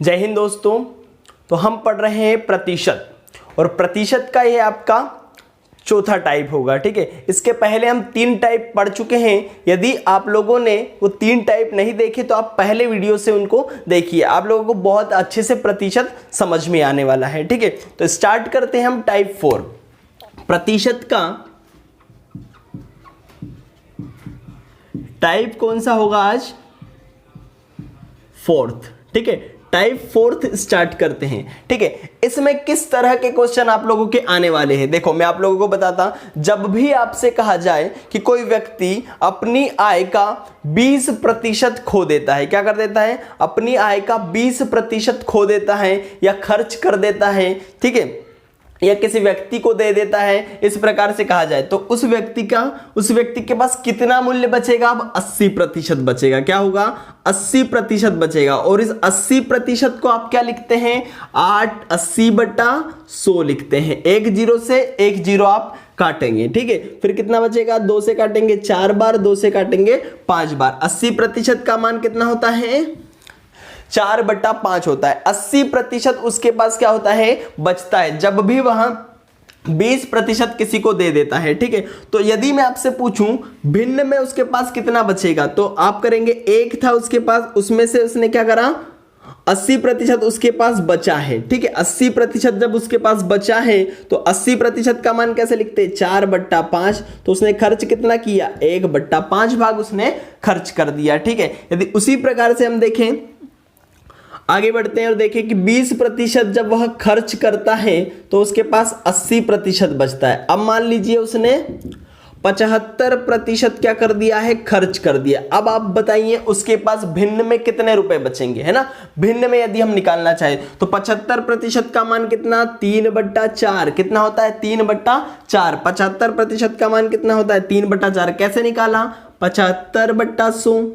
जय हिंद दोस्तों। तो हम पढ़ रहे हैं प्रतिशत, और प्रतिशत का ये आपका चौथा टाइप होगा। ठीक है, इसके पहले हम 3 टाइप पढ़ चुके हैं। यदि आप लोगों ने वो 3 टाइप नहीं देखे तो आप पहले वीडियो से उनको देखिए, आप लोगों को बहुत अच्छे से प्रतिशत समझ में आने वाला है। ठीक है, तो स्टार्ट करते हैं हम टाइप 4 प्रतिशत का। टाइप कौन सा होगा आज? 4th। ठीक है, टाइप 4th स्टार्ट करते हैं। ठीक है, इसमें किस तरह के क्वेश्चन आप लोगों के आने वाले हैं, देखो मैं आप लोगों को बताता। जब भी आपसे कहा जाए कि कोई व्यक्ति अपनी आय का 20% खो देता है, क्या कर देता है? अपनी आय का 20% खो देता है या खर्च कर देता है, ठीक है, या किसी व्यक्ति को दे देता है, इस प्रकार से कहा जाए, तो उस व्यक्ति के पास कितना मूल्य बचेगा? अब 80% बचेगा। क्या होगा? 80% बचेगा। और इस 80% को आप क्या लिखते हैं? 80/100 लिखते हैं। 1 0 से 1 0 आप काटेंगे। ठीक है, फिर कितना बचेगा? 2 से काटेंगे 4 बार, 2 से काटेंगे 5 बार। 80% का मान कितना होता है? 4/5 होता है। 80% उसके पास क्या होता है? बचता है, जब भी वहां 20% किसी को दे देता है। ठीक है, तो यदि मैं आपसे पूछूं भिन्न में उसके पास कितना बचेगा, तो आप करेंगे 1 था उसके पास, उसमें से उसने क्या करा? 80% उसके पास बचा है। ठीक है, 80% जब उसके पास बचा है तो 80% का मान कैसे लिखते हैं? 4/5। तो उसने खर्च कितना किया? 1/5 भाग उसने खर्च कर दिया। ठीक है, यदि उसी प्रकार से हम देखें, आगे बढ़ते हैं और देखें कि 20% जब वह खर्च करता है तो उसके पास 80% बचता है। अब मान लीजिए उसने 75% क्या कर दिया है? खर्च कर दिया। अब आप बताइए उसके पास भिन्न में कितने रुपए बचेंगे, है ना? भिन्न में यदि हम निकालना चाहे तो 75% का मान कितना? 3/4। कितना होता है? 3/4। 75% का मान कितना होता है? 3/4। कैसे निकाला? 75/100।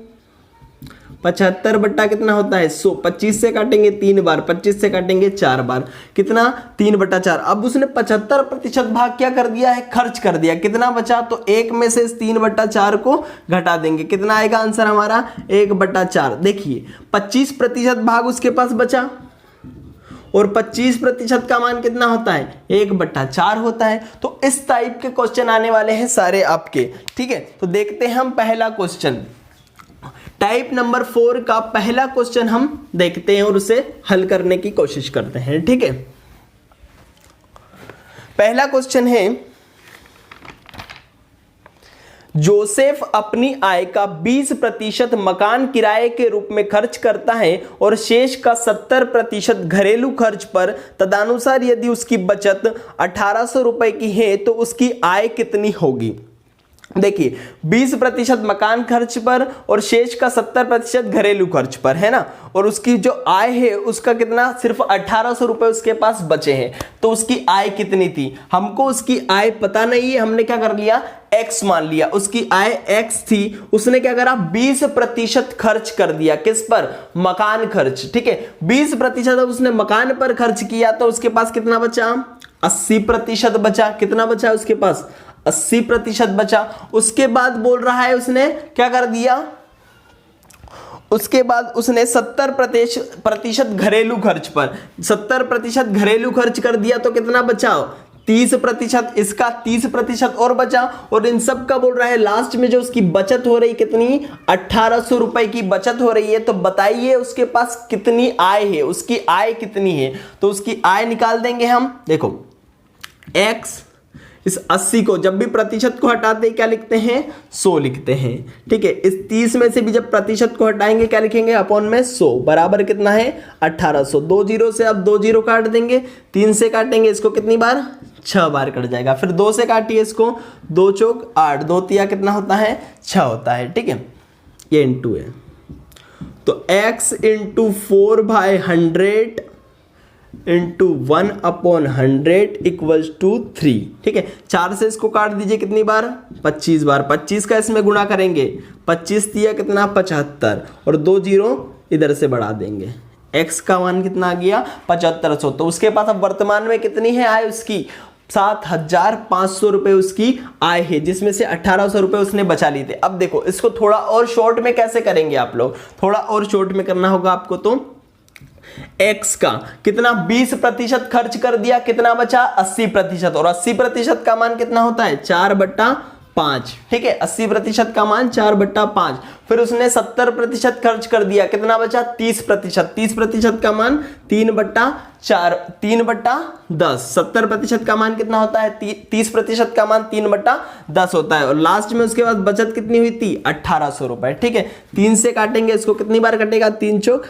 75 बट्टा कितना होता है? 100। 25 से काटेंगे 3 बार, 25 से काटेंगे 4 बार, कितना? 3/4। अब उसने 75% भाग क्या कर दिया है? खर्च कर दिया। कितना बचा? तो 1 में से 3/4 को घटा देंगे, कितना आएगा आंसर हमारा? 1/4। देखिए 25% भाग उसके पास बचा, और 25% का मान कितना होता है? 1/4 होता है। तो इस टाइप के क्वेश्चन आने वाले हैं सारे आपके। ठीक है, तो देखते हैं हम पहला क्वेश्चन। टाइप नंबर 4 का पहला क्वेश्चन हम देखते हैं और उसे हल करने की कोशिश करते हैं। ठीक है, पहला क्वेश्चन है, जोसेफ अपनी आय का 20% मकान किराए के रूप में खर्च करता है और शेष का 70% घरेलू खर्च पर। तदनुसार यदि उसकी बचत 1800 रुपए की है तो उसकी आय कितनी होगी? देखिए 20% मकान खर्च पर और शेष का 70% घरेलू खर्च पर, है ना? और उसकी जो आय है उसका कितना? सिर्फ 1800 रुपए उसके पास बचे हैं। तो उसकी आय कितनी थी? हमको उसकी आय पता नहीं है, हमने क्या कर लिया? x मान लिया। उसकी आय x थी, उसने क्या करा? 20% खर्च कर दिया। किस पर? मकान खर्च। ठीक है, 20% उसने मकान पर खर्च किया तो उसके पास कितना बचा? 80% बचा। कितना बचा उसके पास? 80% बचा। उसके बाद बोल रहा है उसने क्या कर दिया? उसके बाद उसने 70% घरेलू खर्च पर 70% घरेलू खर्च कर दिया तो कितना बचा? 30%। इसका 30% और बचा। और इन सब का बोल रहा है लास्ट में जो उसकी बचत हो रही कितनी? 1800 रुपए की बचत हो रही है। तो बताइए उसके पास कितनी आय है? उसकी आय कितनी है? तो उसकी आय निकाल देंगे हम। देखो x, इस 80 को जब भी प्रतिशत को हटाते हैं क्या लिखते हैं? 100 लिखते हैं। ठीक है, इस 30 में से भी जब प्रतिशत को हटाएंगे क्या लिखेंगे? अपॉन में 100 बराबर कितना है? 1800। 2 0 से अब 2 0 काट देंगे, 3 से काटेंगे इसको कितनी बार? 6 बार कट जाएगा। फिर 2 से काटिए इसको, 2 चौक 8, 2 तिया कितना होता है? 6 होता है। ठीक है, ये इंटू है, तो x into 4/100 into 1/100 equals to 3। ठीक है, 4 से इसको काट दीजिए कितनी बार? 25 बार। 25 का इसमें गुणा करेंगे, 25 दिया कितना? 75, और 2 0 इधर से बढ़ा देंगे। x का मान कितना आ गया? 7500। तो उसके पास अब वर्तमान में कितनी है आय उसकी? 7500 रुपए उसकी आय है, जिसमें से 1800 रुपए उसने बचा लिए थे। अब देखो इसको थोड़ा और शॉर्ट में कैसे करेंगे आप लोग? थोड़ा और शॉर्ट में करना होगा आपको। तो x का कितना 20% खर्च कर दिया, कितना बचा 80%, और 80% का मान कितना होता है 4/5, ठीक है 80% का मान 4/5। फिर उसने 70% खर्च कर दिया, कितना बचा 30%, 30% का मान 3/4, 3/10, 70% का मान कितना होता है 30% का मान 3/10 होता है, और लास्ट में उसके बाद बचत कितनी हुई थी 1800 रुपए, ठीक है। 3 से काटेंगे इसको, कितनी बार कटेगा 3 चौक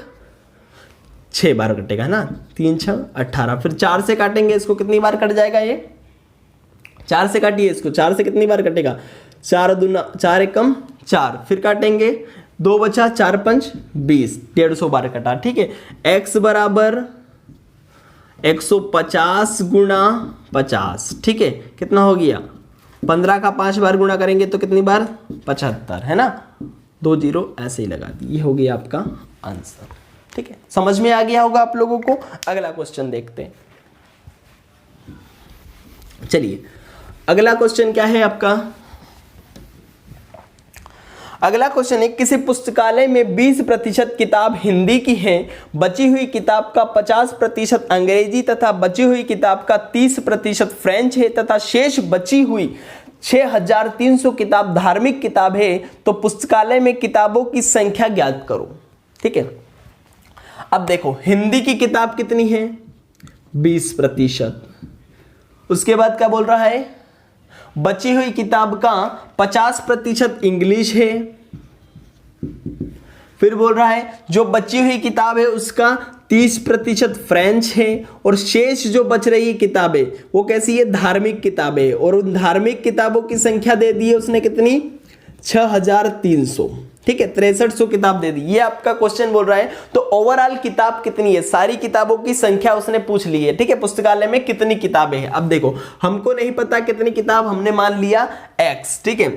6 बार कटेगा ना, 3 6 18। फिर 4 से काटेंगे इसको, कितनी बार कट जाएगा ये 4 से काटिए इसको, 4 से कितनी बार कटेगा 4 दूना 4 एकम 4, फिर काटेंगे 2 बचा 4 5 20, 150 बार कटा, ठीक है। x बराबर 150 गुणा 50, ठीक है कितना हो गया 15 का 5 बार गुणा करेंगे तो कितनी बार 75, है ना, 2 0 ऐसे ही लगा दी, ये हो गया आपका आंसर, ठीक है। समझ में आ गया होगा आप लोगों को। अगला क्वेश्चन देखते हैं। चलिए अगला क्वेश्चन क्या है आपका, अगला क्वेश्चन है किसी पुस्तकालय में 20% किताब हिंदी की है, बची हुई किताब का 50% अंग्रेजी तथा बची हुई किताब का 30% फ्रेंच है तथा शेष बची हुई 6300 किताब धार्मिक किताब है, तो पुस्तकालय में किताबों की संख्या ज्ञात करो, ठीक है। अब देखो हिंदी की किताब कितनी है 20%, उसके बाद क्या बोल रहा है बची हुई किताब का 50% इंग्लिश है, फिर बोल रहा है जो बची हुई किताब है उसका 30% फ्रेंच है, और शेष जो बच रही किताबें वो कैसी है धार्मिक किताबें, और उन धार्मिक किताबों की संख्या दे दी है उसने कितनी 6300, ठीक है 6300 किताब दे दी। ये आपका क्वेश्चन बोल रहा है तो ओवरऑल किताब कितनी है, सारी किताबों की संख्या उसने पूछ ली है, ठीक है। पुस्तकालय में कितनी किताबें हैं, अब देखो हमको नहीं पता कितनी किताब, हमने मान लिया x, ठीक है।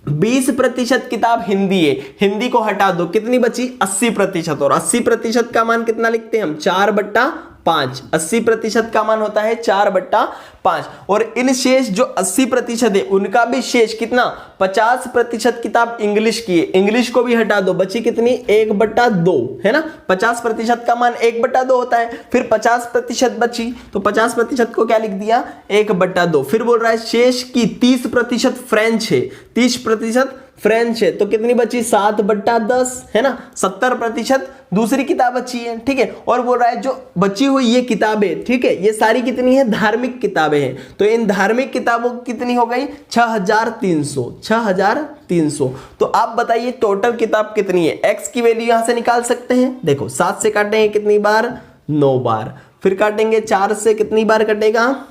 20% किताब हिंदी है, हिंदी को हटा दो, कितनी बची 80%, और 80% का मान कितना लिखते हैं हम 4/5, 80% का मान होता है 4/5, और इन शेष जो 80% है उनका भी शेष कितना 50% किताब इंग्लिश की है, इंग्लिश को भी हटा दो, बची कितनी 1/2, है ना, 50% का मान 1/2 होता है, फिर 50% बची तो 50% को क्या लिख दिया 1/2, फिर बोल रहा है शेष की 30% फ्रेंच है, 30% फ्रेंच है तो कितनी बची 7/10, है ना, 70% दूसरी किताब बची है, ठीक है। और बोल रहा है जो बची हुई ये किताबें, ठीक है, ये सारी कितनी है धार्मिक किताबें हैं, तो इन धार्मिक किताबों की कितनी हो गई 6300। तो आप बताइए टोटल किताब कितनी है, x की वैल्यू यहां से निकाल सकते हैं, देखो 7 से काटेंगे कितनी बार 9 बार, फिर काटेंगे 4 से कितनी बार कटेगा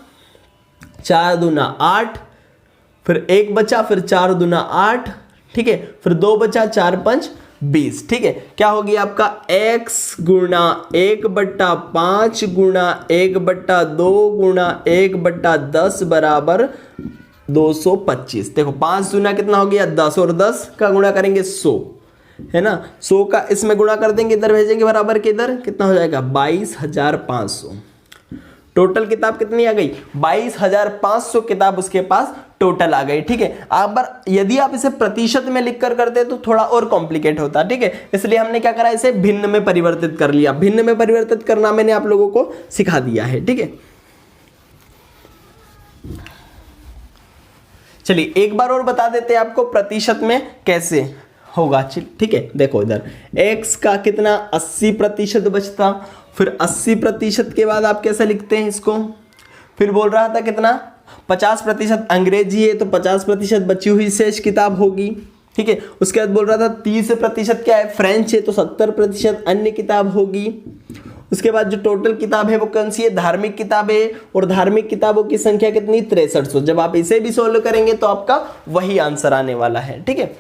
4 दूना 8, फिर 1 बचा, फिर 4 दूना 8, ठीक है, फिर 2 बचा 4 5 20, ठीक है। क्या हो गया आपका x गुणा 1/5 गुणा 1/2 गुणा 1/10 बराबर 225। देखो 5 दूना कितना हो गया 10, और 10 का गुणा करेंगे 100, है ना, 100 का इसमें गुणा कर देंगे, इधर भेजेंगे बराबर के इधर, कितना हो जाएगा 22,500। टोटल किताब कितनी आ गई 22,500 किताब उसके पास टोटल आ गई, ठीक है। अब यदि आप इसे प्रतिशत में लिखकर करते तो थोड़ा और कॉम्प्लिकेट होता, ठीक है, इसलिए हमने क्या करा इसे भिन्न में परिवर्तित कर लिया। भिन्न में परिवर्तित करना मैंने आप लोगों को सिखा दिया है, ठीक है। चलिए एक बार और बता देते हैं आपको प्रतिशत में कैसे होगा, ठीक है। देखो इधर x का कितना 80% बचता, फिर 80% के बाद आप कैसे लिखते हैं इसको, फिर बोल रहा था कितना 50% अंग्रेजी है तो 50% बची हुई शेष किताब होगी, ठीक है। उसके बाद बोल रहा था 30% क्या है फ्रेंच है तो 70% अन्य किताब होगी। उसके बाद जो टोटल किताब है वो कौन सी है धार्मिक किताब है, और धार्मिक किताबों की संख्या कितनी 6300। जब आप इसे भी सोल्व करेंगे तो आपका वही आंसर आने वाला है, ठीक है।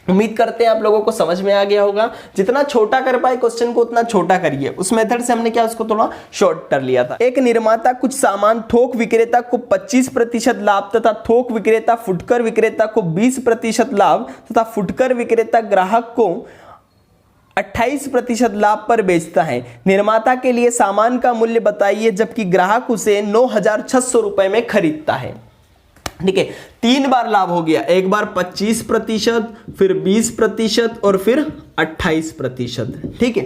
उम्मीद करते हैं आप लोगों को समझ में आ गया होगा। जितना छोटा कर पाए क्वेश्चन को उतना छोटा करिए, उस मेथड से हमने क्या उसको थोड़ा शॉर्ट कर लिया था। एक निर्माता कुछ सामान थोक विक्रेता को 25% लाभ तथा थोक विक्रेता फुटकर विक्रेता को 20% लाभ तथा फुटकर विक्रेता ग्राहक को 28% लाभ पर बेचता है। निर्माता के लिए सामान का मूल्य बताइए जबकि ग्राहक उसे 9,600 रुपए में खरीदता है, ठीक है। 3 बार लाभ हो गया, एक बार 25%, फिर 20% और फिर 28%, ठीक है।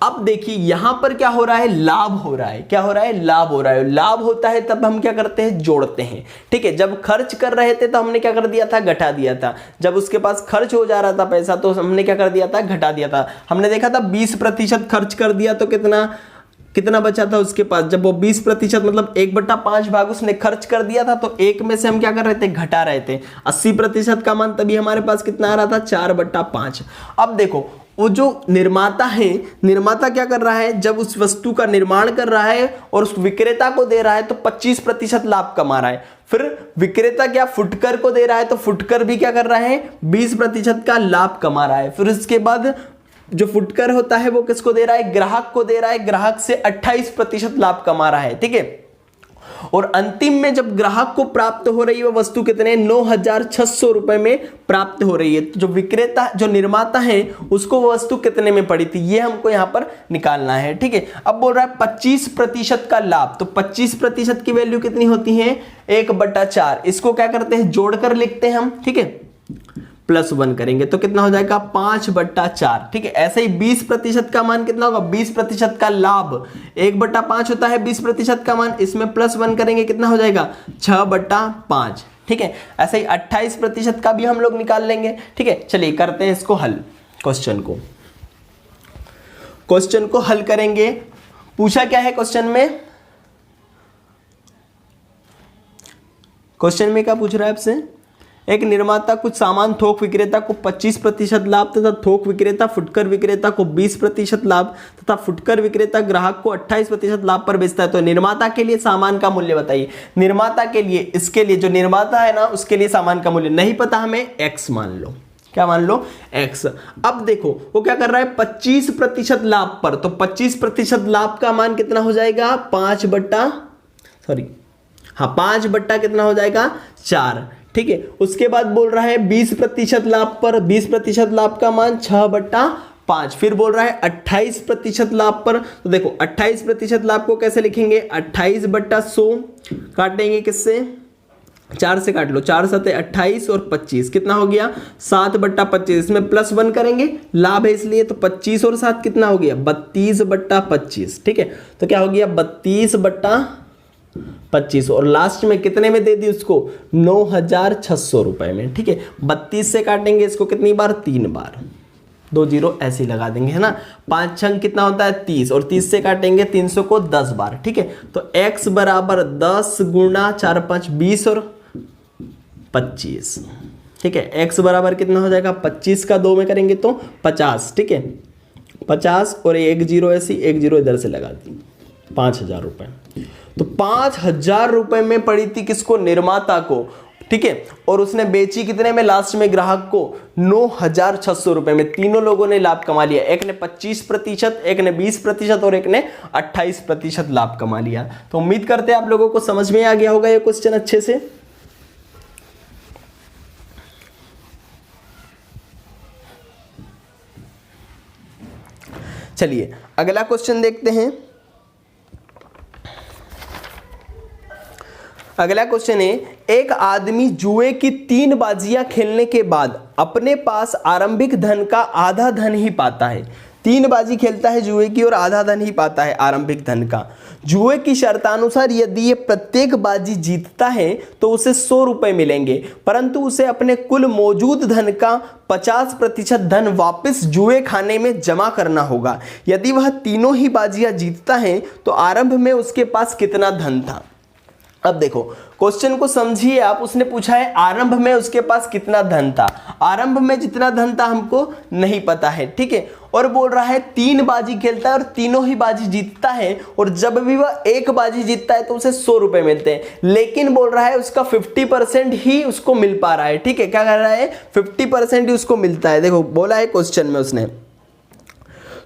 अब देखिए यहां पर क्या हो रहा है, लाभ हो रहा है। क्या हो रहा है, लाभ हो रहा है। लाभ होता है तब हम क्या करते हैं, जोड़ते हैं। ठीक है, जब खर्च कर रहे थे तो हमने क्या कर दिया था, घटा दिया था। जब उसके पास खर्च हो जा रहा था पैसा तो हमने क्या कर दिया था, घटा दिया था। हमने देखा था 20% खर्च कर दिया तो कितना बचा था उसके पास। जब वो 20% मतलब 1/5 भाग उसने खर्च कर दिया था तो एक में से हम क्या कर रहे थे, घटा रहे थे। 80% का मान तभी हमारे पास कितना आ रहा था, 4/5। अब देखो वो जो निर्माता है, निर्माता क्या कर रहा है, जब उस वस्तु का निर्माण कर रहा है और उस विक्रेता को दे रहा है तो 25% लाभ कमा रहा है। फिर विक्रेता क्या फुटकर को दे रहा है तो फुटकर भी क्या कर रहा है, 20% का लाभ कमा रहा है। फिर उसके बाद जो फुटकर होता है वो किसको दे रहा है, ग्राहक को दे रहा है। ग्राहक से 28% लाभ कमा रहा है। ठीक है, और अंतिम में जब ग्राहक को प्राप्त हो रही है वो वस्तु कितने, 9,600 रुपए में प्राप्त हो रही है। तो जो विक्रेता, जो निर्माता है, उसको वो वस्तु कितने में पड़ी थी, ये हमको यहां पर निकालना है। ठीक है, अब बोल रहा है 25% का लाभ। तो 25% की वैल्यू कितनी होती है, 1/4। इसको क्या करते हैं, जोड़कर लिखते हैं हम। ठीक है, +1 करेंगे तो कितना हो जाएगा, 5/4। ठीक है, ऐसे ही 20% का मान कितना होगा, 20% का लाभ 1/5 होता है 20% का मान। इसमें +1 करेंगे कितना हो जाएगा, 6/5। ठीक है, ऐसे ही 28% का भी हम लोग निकाल लेंगे। ठीक है, चलिए करते हैं इसको हल। क्वेश्चन को हल करेंगे। पूछा क्या है क्वेश्चन में, क्या पूछ रहा है आपसे, एक निर्माता कुछ सामान थोक विक्रेता को 25% लाभ तथा थोक विक्रेता फुटकर विक्रेता को 20% लाभ तथा फुटकर विक्रेता ग्राहक को 28% लाभ पर बेचता है। तो निर्माता के लिए सामान का मूल्य बताइए। निर्माता के लिए, इसके लिए जो निर्माता है ना उसके लिए सामान का मूल्य नहीं पता हमें, x मान लो। क्या मान लो, x। अब देखो वो क्या कर रहा है, 25% लाभ पर। तो 25% लाभ का मान कितना हो जाएगा, 5 बट्टा कितना हो जाएगा, 4। ठीक है, उसके बाद बोल रहा है 20% लाभ पर, 20% लाभ का मान 6/5। फिर बोल रहा है 28% लाभ पर। तो देखो 28% लाभ को कैसे लिखेंगे, 28/100 काटेंगे किससे, 4 से काट लो, 4 7 28 और 25 कितना हो गया, 7/25। इसमें +1 करेंगे, लाभ है इसलिए, तो 25 और 7 कितना हो गया, 32/25। ठीक है, तो क्या हो गया, 32/25 और लास्ट में कितने में दे दी उसको, 9,600 रुपए में। ठीक है, 32 से काटेंगे इसको कितनी बार, 3 बार, 2 0 ऐसे ही लगा देंगे, है ना। 5 छंग कितना होता है, 30 और 30 से काटेंगे 300 को 10 बार। ठीक है, तो x बराबर 10 गुणा 4 5 20 और 25। ठीक है, x बराबर कितना हो जाएगा, 25 का 2 में करेंगे तो 50। ठीक है, 50 और 1 0 ऐसी, 1 0 इधर से लगा दी, 5,000 रुपए। तो 5,000 रुपए में पड़ी थी किसको, निर्माता को। ठीक है, और उसने बेची कितने में, लास्ट में ग्राहक को 9,600 रुपए में। तीनों लोगों ने लाभ कमा लिया, एक ने 25%, एक ने 20% और एक ने 28% लाभ कमा लिया। तो उम्मीद करते हैं आप लोगों को समझ में आ गया होगा ये क्वेश्चन अच्छे से। चलिए अगला क्वेश्चन देखते हैं। अगला क्वेश्चन है, एक आदमी जुए की 3 बाजियां खेलने के बाद अपने पास आरंभिक धन का आधा धन ही पाता है। 3 बाजी खेलता है जुए की और आधा धन ही पाता है आरंभिक धन का। जुए की शर्तानुसार यदि ये प्रत्येक बाजी जीतता है तो उसे 100 रुपए मिलेंगे, परंतु उसे अपने कुल मौजूद धन का 50% धन वापस जुए खाने में जमा करना होगा। यदि वह तीनों ही बाजियां जीतता है तो आरंभ में उसके पास कितना धन था। अब देखो क्वेश्चन को समझिए आप, उसने पूछा है आरंभ में उसके पास कितना धन था। आरंभ में जितना धन था हमको नहीं पता है। ठीक है, और बोल रहा है 3 बाजी खेलता है और तीनों ही बाजी जीतता है, और जब भी वह एक बाजी जीतता है तो उसे 100 रुपए मिलते हैं। लेकिन बोल रहा है उसका 50% ही उसको मिल पा रहा है। ठीक है, क्या कर रहा है, 50% ही उसको मिलता है। देखो बोला है क्वेश्चन में उसने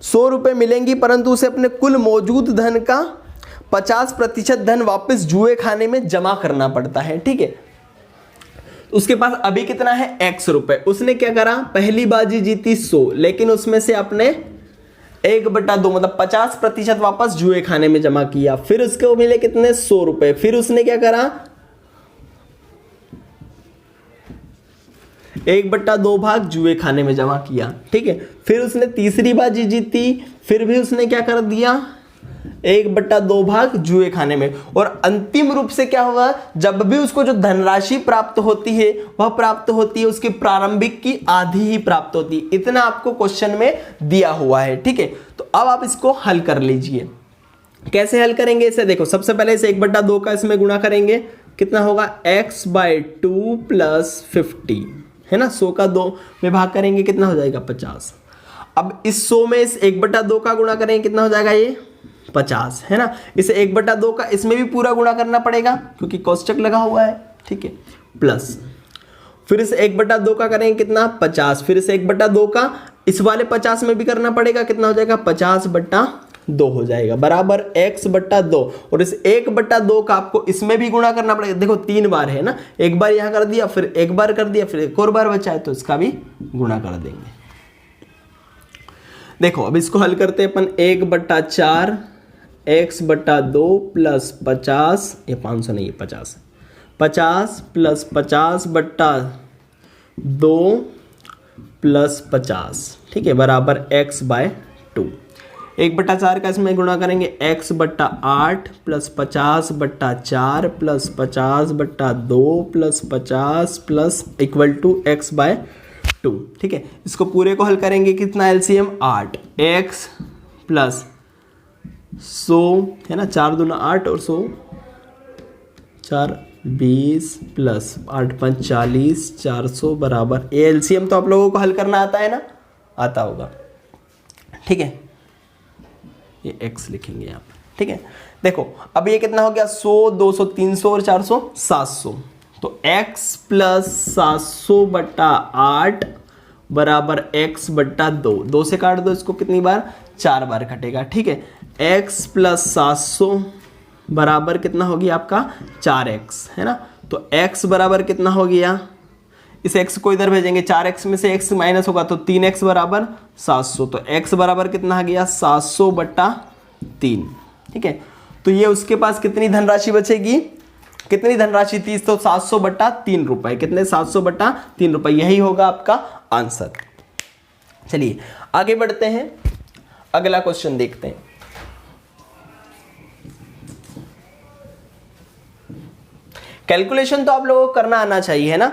100 रुपए मिलेंगी, परंतु उसे अपने कुल मौजूद धन का 50% धन वापस जुए खाने में जमा करना पड़ता है। ठीक है, उसके पास अभी कितना है, x रुपए। उसने क्या करा, पहली बाजी जीती 100, लेकिन उसमें से अपने 1/2 मतलब 50% वापस जुए खाने में जमा किया। फिर उसको मिले कितने, 100 रुपए। फिर उसने क्या करा, 1/2 भाग जुए खाने में जमा किया, ठीक है। फिर उसने तीसरी बाजी जीती, फिर भी उसने क्या कर दिया, 1/2 भाग जुए खाने में। और अंतिम रूप से क्या होगा, जब भी उसको जो धनराशि प्राप्त होती है वह प्राप्त होती है उसकी प्रारंभिक की आधी ही प्राप्त होती है। इतना आपको क्वेश्चन में दिया हुआ है, ठीक है। तो अब आप इसको हल कर लीजिए। कैसे हल करेंगे इसे, देखो सबसे पहले इसे 1/2 का इसमें गुणा करेंगे, कितना होगा x/2 + 50, है ना। 100 का 2 में भाग करेंगे, कितना हो जाएगा 50। अब इस 100 में इस 1/2 का गुणा करेंगे, कितना हो जाएगा ये 50, है ना। इसे 1/2 का इसमें भी पूरा गुणा करना पड़ेगा क्योंकि कोष्टक लगा हुआ है, ठीक है। प्लस फिर इसे 1/2 का करेंगे, कितना 50। फिर इसे 1/2 का इस वाले 50 में भी करना पड़ेगा, कितना हो जाएगा 50/2 हो जाएगा, बराबर x/2। और इस 1/2 का आपको इसमें भी गुणा करना पड़ेगा। देखो 3 बार है ना, एक बार यहां कर दिया, फिर एक बार कर दिया, फिर एक और बार बचा है तो इसका भी गुणा कर देंगे। देखो अब इसको हल करते हैं अपन, 1/4 x/2 + 50, ये 500 नहीं है 50, 50 + 50/2 + 50, ठीक है, बराबर x/2। 1/4 का इसमें गुणा करेंगे, x/8 + 50/4 + 50/2 + 50 + x/2, ठीक है। इसको पूरे को हल करेंगे, कितना एलसीएम 8, x + 100, है ना, 4 दूना 8 और 100 4 20 + 8 5 40, 400 बराबर, ये एलसीएम तो आप लोगों को हल करना आता है ना, आता होगा, ठीक है। ये x लिखेंगे यहाँ पर, ठीक है। देखो अब ये कितना हो गया, 100 200 300 और 400 700। तो x + 700/8 बराबर x/2। 2 से काट दो इसको, कितनी बार 4 बार कटेगा, ठीक है। x + 700 बराबर कितना हो गया आपका 4x, है ना। तो x बराबर कितना हो गया, इस x को इधर भेजेंगे, 4x में से x माइनस होगा तो 3x बराबर 700। तो x बराबर कितना आ गया 700/3, ठीक है। तो ये उसके पास कितनी धनराशि बचेगी, कितनी धनराशि थी, तो 700/3 रुपए, कितने 700/3 रुपए, यही होगा आपका आंसर। चलिए आगे बढ़ते हैं, अगला क्वेश्चन देखते हैं। कैलकुलेशन तो आप लोगों को करना आना चाहिए, है ना।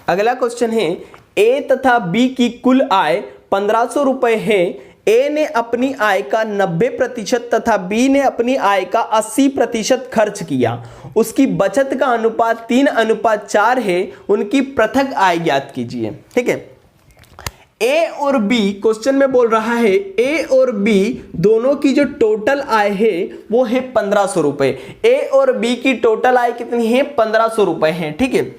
अगला क्वेश्चन है, ए तथा बी की कुल आय 1500 रुपए है। ए ने अपनी आय का 90% तथा बी ने अपनी आय का 80% खर्च किया। उसकी बचत का अनुपात 3:4 है। उनकी पृथक आय ज्ञात कीजिए, ठीक है। ए और बी क्वेश्चन में बोल रहा है, ए और बी दोनों की जो टोटल आय है वो है 1500 रुपए। ए और बी की टोटल आय कितनी है 1500 रुपए है, ठीक है।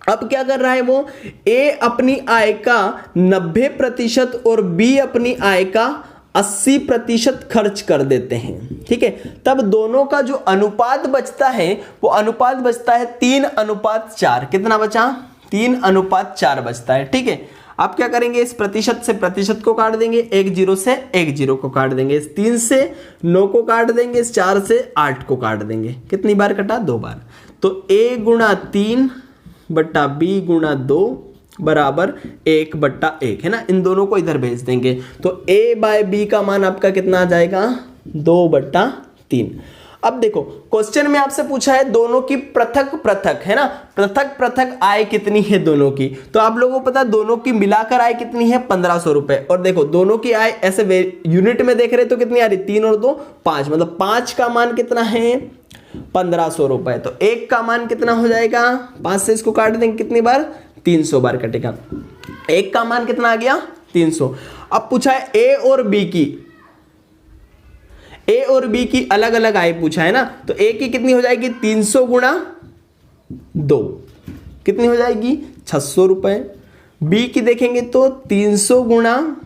अब क्या कर रहा है वो, ए अपनी आय का 90% और बी अपनी आय का 80% खर्च कर देते हैं, ठीक है। तब दोनों का जो अनुपात बचता है वो अनुपात बचता है 3:4। कितना बचा, 3:4 बचता है, ठीक है। आप क्या करेंगे, इस प्रतिशत से प्रतिशत को काट देंगे, 1 0 से 1 0 को काट देंगे, इस 3 से 9 को काट देंगे, इस 4 से 8 को काट देंगे। कितनी बार कटा, 2 बार। तो a × 3 बट्टा b × 2 बराबर 1/1, है ना। इन दोनों को इधर भेज देंगे तो a/b का मान आपका कितना आ जाएगा 2/3। अब देखो क्वेश्चन में आपसे पूछा है दोनों की पृथक पृथक, है ना, पृथक पृथक आय कितनी है दोनों की। तो आप लोगों को पता है दोनों की मिलाकर आय कितनी है 1500 रुपए। और देखो दोनों की आय ऐसे यूनिट में देख रहे तो कितनी आ रही, 3 और 2 5, मतलब 5 का मान कितना है 1500 रुपए। तो 1 का मान कितना हो जाएगा, 5 से इसको काट देंगे, कितनी बार 300 बार कटेगा। 1 का मान कितना आ गया 300। अब पूछा है ए और बी की अलग अलग आय पूछा है ना। तो ए की कितनी हो जाएगी 300 × 2, कितनी हो जाएगी 600 रुपए। बी की देखेंगे तो 300 ×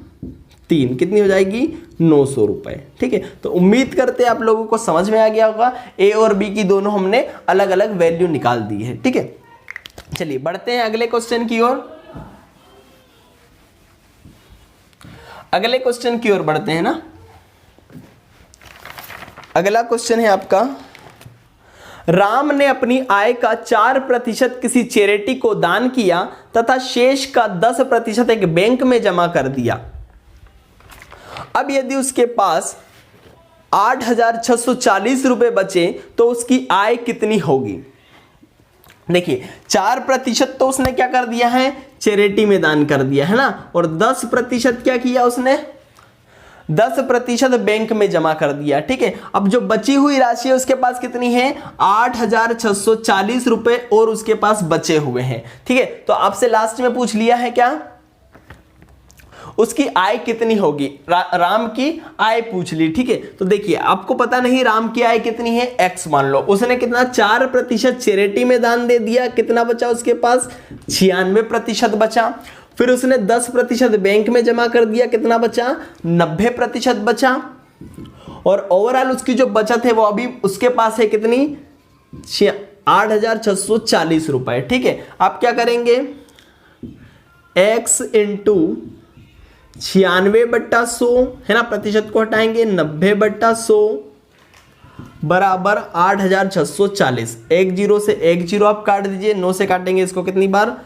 3 कितनी हो जाएगी 900 रुपए, ठीक है। तो उम्मीद करते हैं आप लोगों को समझ में आ गया होगा। ए और बी की दोनों हमने अलग अलग वैल्यू निकाल दी है, ठीक है। चलिए बढ़ते हैं अगले क्वेश्चन की ओर। अगले क्वेश्चन की ओर बढ़ते हैं ना। अगला क्वेश्चन है आपका, राम ने अपनी आय का 4% किसी चैरिटी को दान किया तथा शेष का 10% एक बैंक में जमा कर दिया। अब यदि उसके पास 8,640 रुपए बचे तो उसकी आय कितनी होगी। देखिए 4% तो उसने क्या कर दिया है, चैरिटी में दान कर दिया है ना, और 10% क्या किया उसने, 10% बैंक में जमा कर दिया। ठीक है, अब जो बची हुई राशि है उसके पास कितनी है, 8,640 रुपए और उसके पास बचे हुए हैं। ठीक है, तो आपसे लास्ट में पूछ लिया है क्या, उसकी आय कितनी होगी, राम की आय पूछ ली। ठीक है, तो देखिए आपको पता नहीं राम की आय कितनी है, x मान लो, उसने कितना 4% चैरिटी में दान दे दिया, कितना बचा उसके पास, 96% बचा। फिर उसने 10% बैंक में जमा कर दिया, कितना बचा, 90% बचा। और ओवरऑल उसकी जो बचत है वो अभी उसके पास है कितनी, 8,640 रुपए। ठीक है, आप क्या करेंगे, x इंटू 96/100 है ना, प्रतिशत को हटाएंगे, 90/100 बराबर 8,640। 1 0 से 1 0 आप काट दीजिए, 9 से काटेंगे इसको कितनी बार,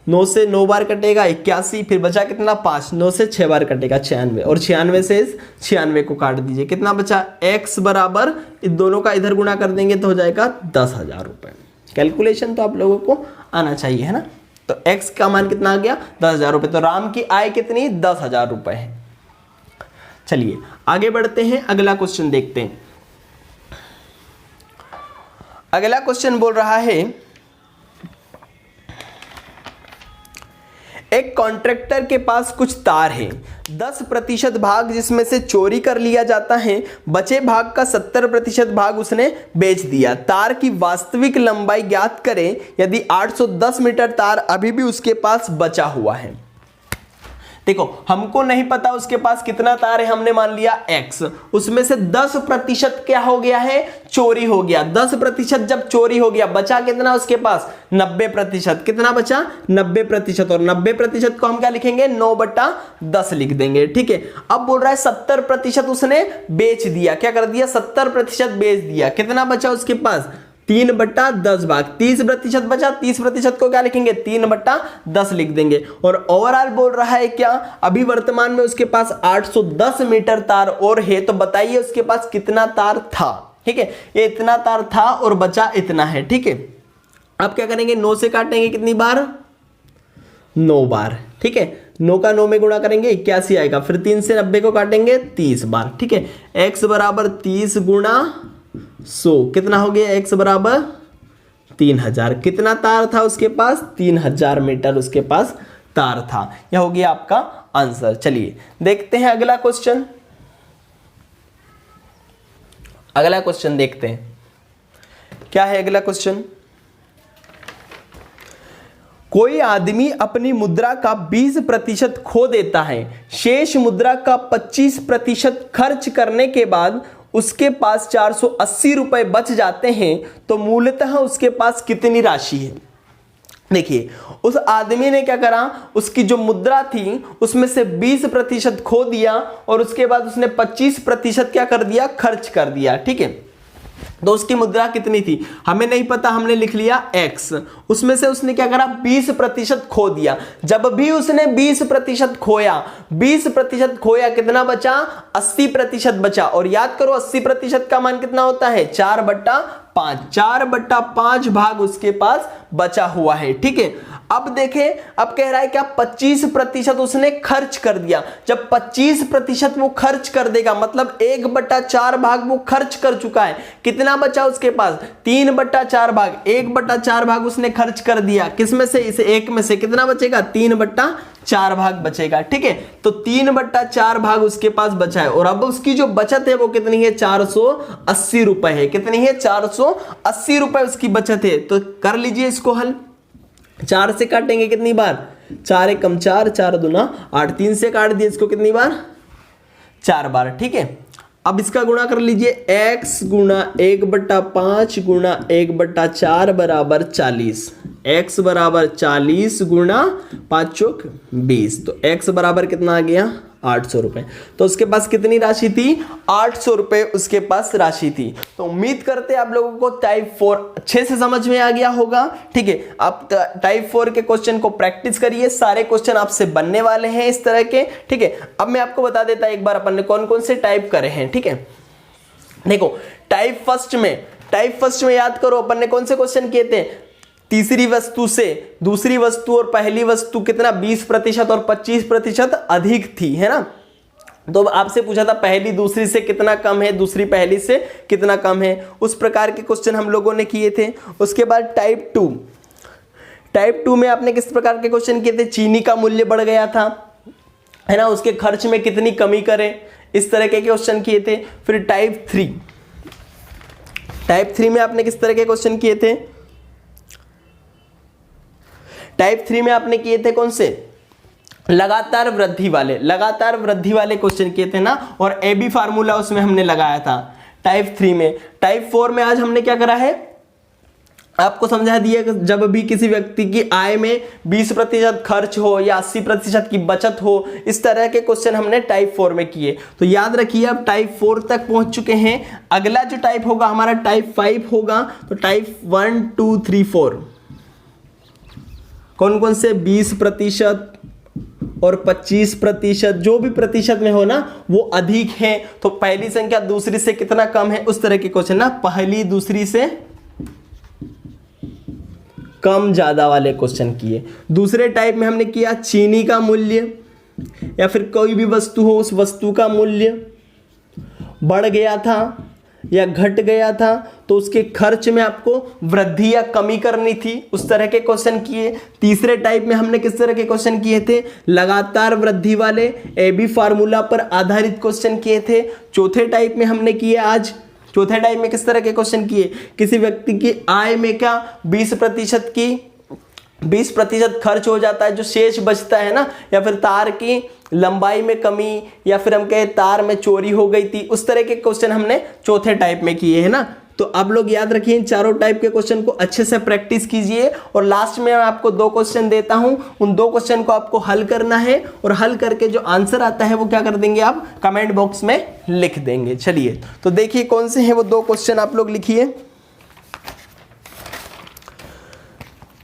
9 से 9 बार कटेगा 81, फिर बचा कितना 5, 9 से 6 बार कटेगा 96, और 96 से 96 को काट दीजिए, कितना बचा, x बराबर इन दोनों का इधर गुणा कर देंगे तो हो जाएगा 10,000 रुपए। कैलकुलेशन तो आप लोगों को आना चाहिए है ना, तो x का मान कितना आ गया, 10,000 रुपए। तो राम की आय कितनी, 10,000 रुपए है। चलिए आगे बढ़ते हैं, अगला क्वेश्चन देखते हैं। अगला क्वेश्चन बोल रहा है, एक कॉन्ट्रैक्टर के पास कुछ तार है, 10% भाग जिसमें से चोरी कर लिया जाता है, बचे भाग का 70% भाग उसने बेच दिया। तार की वास्तविक लंबाई ज्ञात करें यदि 810 मीटर तार अभी भी उसके पास बचा हुआ है। देखो हमको नहीं पता उसके पास कितना तार है, हमने मान लिया x, उसमें से 10% क्या हो गया है, चोरी हो गया। 10% जब चोरी हो गया, बचा कितना उसके पास, 90%। कितना बचा, 90%, और 90% को हम क्या लिखेंगे, 9/10 लिख देंगे। ठीक है, अब बोल रहा है 70% उसने बेच दिया, क्या कर दिया, 70% बेच दिया। कितना बचा उसके पास, 3/10 भाग, 30% बचा, 30% को क्या लिखेंगे, 3/10 लिख देंगे। और ओवरऑल बोल रहा है क्या, अभी वर्तमान में उसके पास 810 मीटर तार और है, तो बताइए उसके पास कितना तार था। ठीक है, ये इतना तार था और बचा इतना है। ठीक है, अब क्या करेंगे, 9 से काटेंगे कितनी बार, 9 बार। ठीक है, 9 का 9 में गुणा करेंगे 81 आएगा, फिर 3 से 90 को काटेंगे 30 बार। ठीक है, x बराबर 30 गुणा 100, कितना हो गया, x बराबर 3000। कितना तार था उसके पास, 3000 मीटर उसके पास तार था। यह हो गया आपका आंसर। चलिए देखते हैं अगला क्वेश्चन। अगला क्वेश्चन देखते हैं, क्या है अगला क्वेश्चन। कोई आदमी अपनी मुद्रा का 20% खो देता है, शेष मुद्रा का 25% खर्च करने के बाद उसके पास 480 रुपए बच जाते हैं, तो मूलतः उसके पास कितनी राशि है। देखिए उस आदमी ने क्या करा, उसकी जो मुद्रा थी उसमें से 20% खो दिया और उसके बाद उसने 25% क्या कर दिया, खर्च कर दिया। ठीक है, तो उसकी मुद्रा कितनी थी हमें नहीं पता, हमने लिख लिया x। उसमें से उसने क्या करा, 20% खो दिया। जब भी उसने 20% खोया, 20% खोया, कितना बचा, 80% बचा। और याद करो 80% का मान कितना होता है, 4/5, 4/5 भाग उसके पास बचा हुआ है। ठीक है, अब देखें, अब कह रहा है क्या, 25% उसने खर्च कर दिया। जब 25% वो खर्च कर देगा, मतलब 1/4 भाग वो खर्च कर चुका है। कितना बचा उसके पास, 3/4 भाग, 1/4 भाग उसने खर्च कर दिया। किसमें से, इस एक में से कितना बचेगा, 3/4 भाग बचेगा। ठीक है, तो 3/4 भाग उसके पास बचा है। और अब उसकी जो बचत है वो कितनी है, 480 रुपए है। कितनी है, 480 रुपए उसकी बचत है। तो कर लीजिए इसको हल, 4 से काटेंगे कितनी बार, 4 एकम 4, 4 दूना 8, 3 से काट दिए इसको कितनी बार, 4 बार। ठीक है, अब इसका गुणा कर लीजिए, x गुणा 1/5 गुणा 1/4 बराबर 40। x बराबर 40 गुणा 5 चौक 20, तो x बराबर कितना आ गया, 800 रुपये। तो उसके पास कितनी राशि थी? 800 रुपये उसके पास राशि थी। तो उम्मीद करते हैं आप लोगों को टाइप 4 अच्छे से समझ में आ गया होगा। ठीक है, आप टाइप 4 के क्वेश्चन को प्रैक्टिस करिए, सारे क्वेश्चन आपसे बनने वाले हैं इस तरह के। ठीक है, अब मैं आपको बता देता एक बार अपन ने कौन कौन से टाइप करे हैं। ठीक है, देखो टाइप फर्स्ट में याद करो अपन ने कौन से क्वेश्चन किए थे? तीसरी वस्तु से दूसरी वस्तु और पहली वस्तु कितना 20% और 25% अधिक थी, है ना। तो आपसे पूछा था पहली दूसरी से कितना कम है, दूसरी पहली से कितना कम है, उस प्रकार के क्वेश्चन हम लोगों ने किए थे। उसके बाद टाइप 2 में आपने किस प्रकार के क्वेश्चन किए थे? चीनी का मूल्य बढ़ गया था, है ना, उसके खर्च में कितनी कमी करें, इस तरह के क्वेश्चन किए थे। फिर टाइप 3 में आपने किस तरह के क्वेश्चन किए थे? टाइप 3 में आपने किए थे कौन से? लगातार वृद्धि वाले क्वेश्चन किए थे ना, और ए बी फार्मूला उसमें हमने लगाया था टाइप 3 में। टाइप 4 में आज हमने क्या करा है, आपको समझा दिया कि जब भी किसी व्यक्ति की आय में 20% खर्च हो या 80% की बचत हो, इस तरह के क्वेश्चन हमने टाइप 4 में किए। तो याद रखिए आप टाइप 4 तक पहुंच चुके हैं। अगला जो टाइप होगा हमारा टाइप 5 होगा। तो टाइप 1 2 3 4 कौन कौन से? 20% और 25%, जो भी प्रतिशत में हो ना वो अधिक है। तो पहली संख्या दूसरी से कितना कम है, उस तरह के क्वेश्चन ना, पहली दूसरी से कम ज्यादा वाले क्वेश्चन किए। दूसरे टाइप में हमने किया चीनी का मूल्य या फिर कोई भी वस्तु हो उस वस्तु का मूल्य बढ़ गया था या घट गया था, तो उसके खर्च में आपको वृद्धि या कमी करनी थी, उस तरह के क्वेश्चन किए। तीसरे टाइप में हमने किस तरह के क्वेश्चन किए थे? लगातार वृद्धि वाले ए बी फार्मूला पर आधारित क्वेश्चन किए थे। चौथे टाइप में हमने किए आज, चौथे टाइप में किस तरह के क्वेश्चन किए? किसी व्यक्ति की आय में क्या 20% खर्च हो जाता है, जो शेष बचता है ना, या फिर तार की लंबाई में कमी, या फिर हम कहें तार में चोरी हो गई थी, उस तरह के क्वेश्चन हमने चौथे टाइप में किए हैं ना। तो आप लोग याद रखिए इन चारों टाइप के क्वेश्चन को अच्छे से प्रैक्टिस कीजिए, और लास्ट में मैं आपको 2 क्वेश्चन देता हूं, उन 2 क्वेश्चन को आपको हल करना है, और हल करके जो आंसर आता है वो क्या कर देंगे आप कमेंट बॉक्स में लिख देंगे। चलिए तो देखिए कौन से हैं वो 2 क्वेश्चन, आप लोग लिखिए।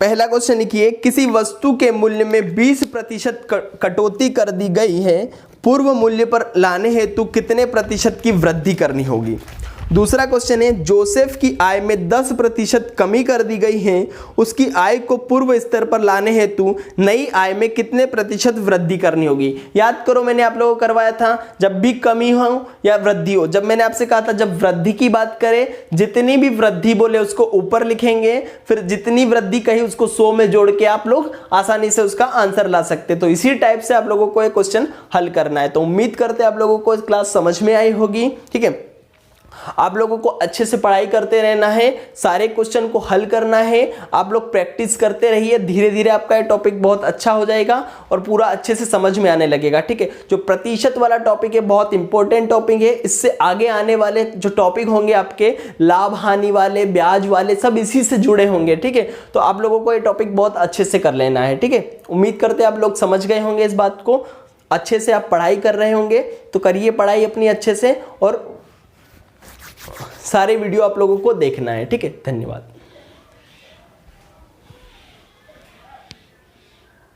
पहला क्वेश्चन लिखिए, किसी वस्तु के मूल्य में 20% कटौती कर दी गई है, पूर्व मूल्य पर लाने हेतु कितने प्रतिशत की वृद्धि करनी होगी। दूसरा क्वेश्चन है, जोसेफ की आय में 10% कमी कर दी गई है, उसकी आय को पूर्व स्तर पर लाने हेतु नई आय में कितने प्रतिशत वृद्धि करनी होगी। याद करो मैंने आप लोगों को करवाया था, जब भी कमी हो या वृद्धि हो, जब मैंने आपसे कहा था जब वृद्धि की बात करें, जितनी भी वृद्धि बोले उसको ऊपर लिखेंगे, फिर जितनी वृद्धि कही उसको 100 में जोड़ के आप लोग आसानी से उसका आंसर ला सकते। तो इसी टाइप से आप लोगों को एक क्वेश्चन हल करना है। तो उम्मीद करते हैं आप लोगों को क्लास समझ में आई होगी। ठीक है, आप लोगों को अच्छे से पढ़ाई करते रहना है, सारे क्वेश्चन को हल करना है, आप लोग प्रैक्टिस करते रहिए, धीरे धीरे आपका ये टॉपिक बहुत अच्छा हो जाएगा और पूरा अच्छे से समझ में आने लगेगा। ठीक है, जो प्रतिशत वाला टॉपिक है बहुत इंपॉर्टेंट टॉपिक है, इससे आगे आने वाले जो टॉपिक होंगे आपके लाभ हानि वाले, ब्याज वाले, सब इसी से जुड़े होंगे। ठीक है, तो आप लोगों को ये टॉपिक बहुत अच्छे से कर लेना है। ठीक है, उम्मीद करते हैं आप लोग समझ गए होंगे इस बात को, अच्छे से आप पढ़ाई कर रहे होंगे, तो करिए पढ़ाई अपनी अच्छे से, और सारे वीडियो आप लोगों को देखना है। ठीक है, धन्यवाद।